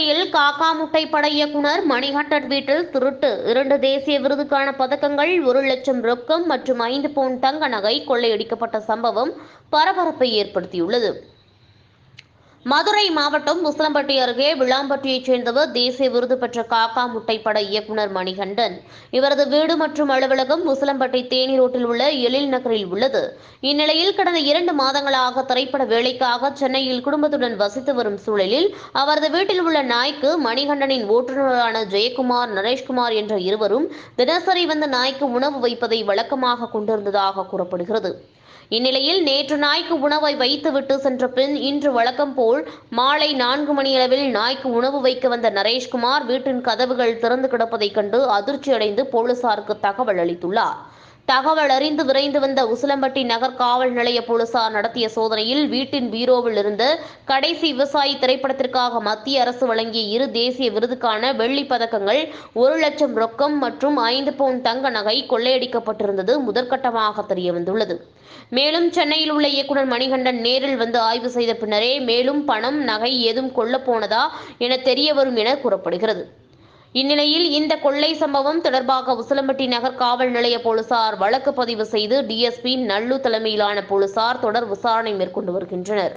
சென்னையில் காக்கா முட்டை பட இயக்குனர் மணிகண்டன் வீட்டில் திருட்டு 2 தேசிய விருதுக்கான பதக்கங்கள் 1,00,000 ரொக்கம் மற்றும் 5 பவுன் தங்க நகை கொள்ளையடிக்கப்பட்ட சம்பவம் பரபரப்பை ஏற்படுத்தியுள்ளது. மதுரை மாவட்டம் உசிலம்பட்டி அருகே விளாம்பட்டியைச் சேர்ந்தவர் தேசிய விருது பெற்ற காக்கா முட்டை பட இயக்குனர் மணிகண்டன். இவரது வீடு மற்றும் அலுவலகம் உசிலம்பட்டி தேனி ரோட்டில் உள்ள எழில் நகரில் உள்ளது. இந்நிலையில் கடந்த 2 மாதங்களாக திரைப்பட வேலைக்காக சென்னையில் குடும்பத்துடன் வசித்து வரும் சூழலில் அவரது வீட்டில் உள்ள நாய்க்கு மணிகண்டனின் ஓட்டுநரான ஜெயக்குமார், நரேஷ்குமார் என்ற இருவரும் தினசரி வந்து நாய்க்கு உணவு வைப்பதை வழக்கமாக கொண்டிருந்ததாக கூறப்படுகிறது. இந்நிலையில் நேற்று நாய்க்கு உணவை வைத்துவிட்டு சென்ற பின் இன்று வழக்கம் போல் மாலை 4 மணியளவில் நாய்க்கு உணவு வைக்க வந்த நரேஷ்குமார் வீட்டின் கதவுகள் திறந்து கிடப்பதைக் கண்டு அதிர்ச்சியடைந்து போலீசாருக்கு தகவல் அளித்துள்ளார். தகவல் அறிந்து விரைந்து வந்த உசிலம்பட்டி நகர் காவல் நிலைய போலீசார் நடத்திய சோதனையில் வீட்டின் பீரோவில் இருந்த கடைசி விவசாயி திரைப்படத்திற்காக மத்திய அரசு வழங்கிய 2 தேசிய விருதுக்கான வெள்ளிப் பதக்கங்கள், 1,00,000 ரொக்கம் மற்றும் 5 பவுன் தங்க நகை கொள்ளையடிக்கப்பட்டிருந்தது முதற்கட்டமாக தெரியவந்துள்ளது. மேலும் சென்னையில் உள்ள இயக்குனர் மணிகண்டன் நேரில் வந்து ஆய்வு செய்த பின்னரே மேலும் பணம், நகை ஏதும் கொள்ளப்போனதா என தெரியவரும் என கூறப்படுகிறது. இந்நிலையில் இந்த கொள்ளை சம்பவம் தொடர்பாக உசிலம்பட்டி நகர் காவல் நிலைய போலீசார் வழக்கு பதிவு செய்து டிஎஸ்பி நல்லு தலைமையிலான போலீசார் தொடர் விசாரணை மேற்கொண்டு வருகின்றனர்.